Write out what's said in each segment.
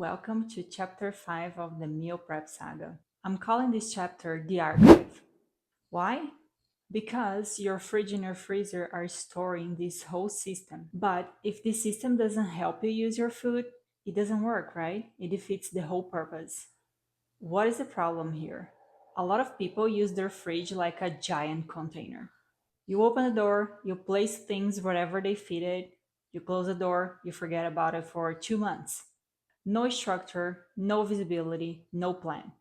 welcome to chapter 5 of the Meal Prep Saga. I'm calling this chapter The Archive. Why? Because your fridge and your freezer are storing this whole system. But if this system doesn't help you use your food, it doesn't work, right? It defeats the whole purpose. What is the problem here? A lot of people use their fridge like a giant container. You open the door, you place things wherever they fit it, you close the door, you forget about it for 2 months. No structure, no visibility, no plan.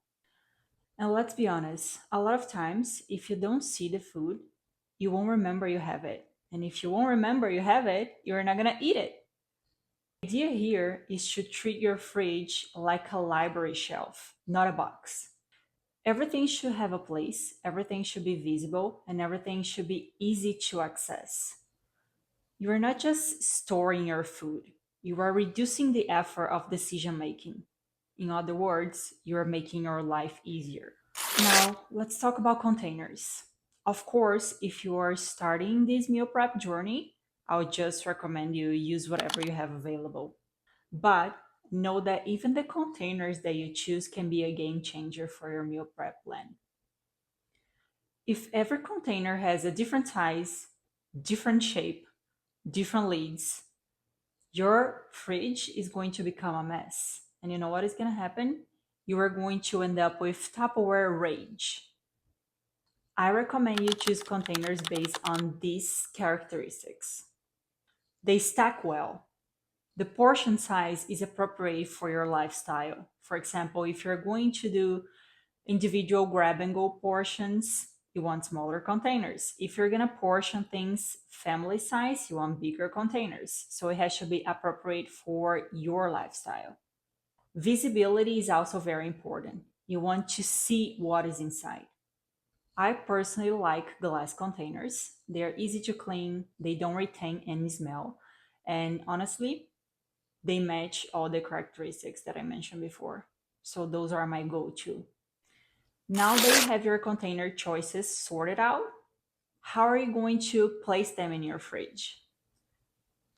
And let's be honest, a lot of times, if you don't see the food, you won't remember you have it. And if you won't remember you have it, you're not gonna eat it. The idea here is to treat your fridge like a library shelf, not a box. Everything should have a place, everything should be visible, and everything should be easy to access. You are not just storing your food, you are reducing the effort of decision making. In other words, you are making your life easier. Now, let's talk about containers. Of course, if you are starting this meal prep journey, I would just recommend you use whatever you have available. But know that even the containers that you choose can be a game changer for your meal prep plan. If every container has a different size, different shape, different lids, your fridge is going to become a mess. And you know what is going to happen? You are going to end up with Tupperware rage. I recommend you choose containers based on these characteristics. They stack well. The portion size is appropriate for your lifestyle. For example, if you're going to do individual grab and go portions, you want smaller containers. If you're gonna portion things family size, you want bigger containers. So it has to be appropriate for your lifestyle. Visibility is also very important. You want to see what is inside. I personally like glass containers. They're easy to clean, they don't retain any smell, and honestly, they match all the characteristics that I mentioned before. So those are my go-to. Now that you have your container choices sorted out, how are you going to place them in your fridge?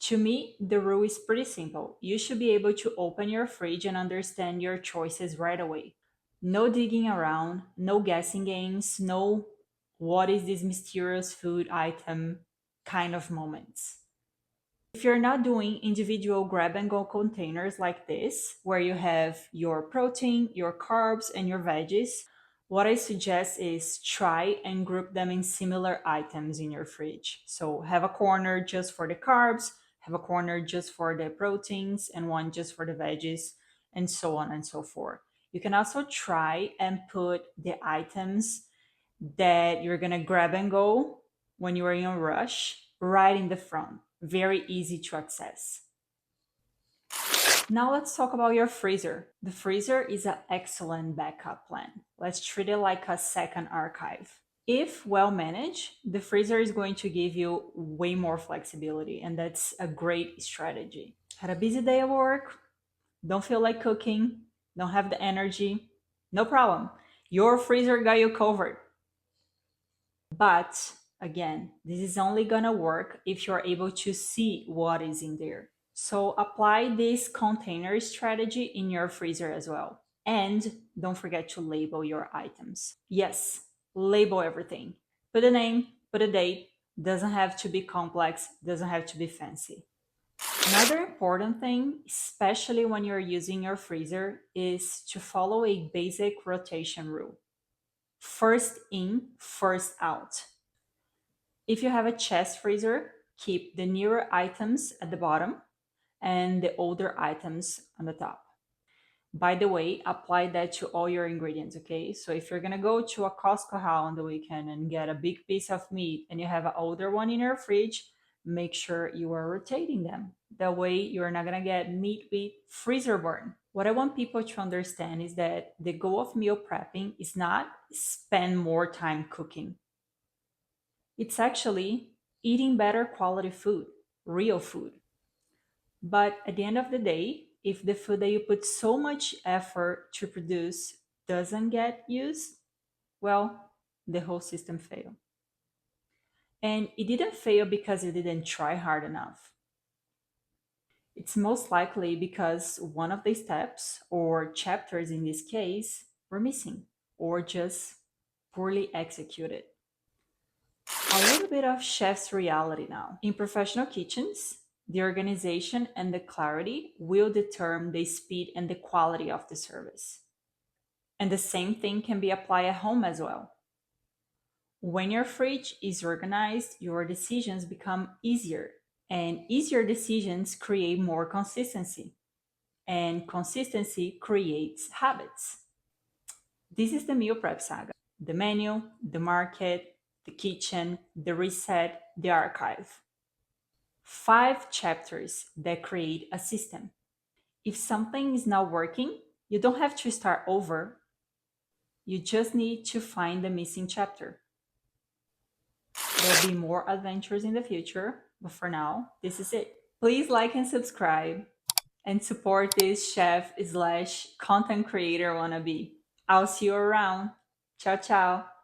To me, the rule is pretty simple. You should be able to open your fridge and understand your choices right away. No digging around, no guessing games, no what is this mysterious food item kind of moments. If you're not doing individual grab and go containers like this, where you have your protein, your carbs, and your veggies, what I suggest is try and group them in similar items in your fridge. So have a corner just for the carbs, have a corner just for the proteins, and one just for the veggies, and so on and so forth. You can also try and put the items that you're gonna grab and go when you are in a rush right in the front. Very easy to access. Now let's talk about your freezer. The freezer is an excellent backup plan. Let's treat it like a second archive. If well managed, the freezer is going to give you way more flexibility, and that's a great strategy. Had a busy day at work, don't feel like cooking, don't have the energy, no problem. Your freezer got you covered. But again, this is only gonna work if you're able to see what is in there. So apply this container strategy in your freezer as well. And don't forget to label your items. Yes, label everything. Put a name, put a date. Doesn't have to be complex, doesn't have to be fancy. Another important thing, especially when you're using your freezer, is to follow a basic rotation rule. First in, first out. If you have a chest freezer, keep the newer items at the bottom and the older items on the top. By the way, apply that to all your ingredients, okay? So if you're gonna go to a Costco haul on the weekend and get a big piece of meat and you have an older one in your fridge, make sure you are rotating them. That way you're not gonna get meat with freezer burn. What I want people to understand is that the goal of meal prepping is not spend more time cooking. It's actually eating better quality food, real food. But at the end of the day, if the food that you put so much effort to produce doesn't get used, well, the whole system failed. And it didn't fail because you didn't try hard enough. It's most likely because one of the steps or chapters in this case were missing or just poorly executed. A little bit of chef's reality now. In professional kitchens, the organization and the clarity will determine the speed and the quality of the service. And the same thing can be applied at home as well. When your fridge is organized, your decisions become easier, and easier decisions create more consistency, and consistency creates habits. This is the meal prep saga: the menu, the market, the kitchen, the reset, the archive. 5 chapters that create a system. If something is not working, you don't have to start over. You just need to find the missing chapter. There'll be more adventures in the future, but for now, this is it. Please like and subscribe and support this chef slash content creator wannabe. I'll see you around. Ciao, ciao.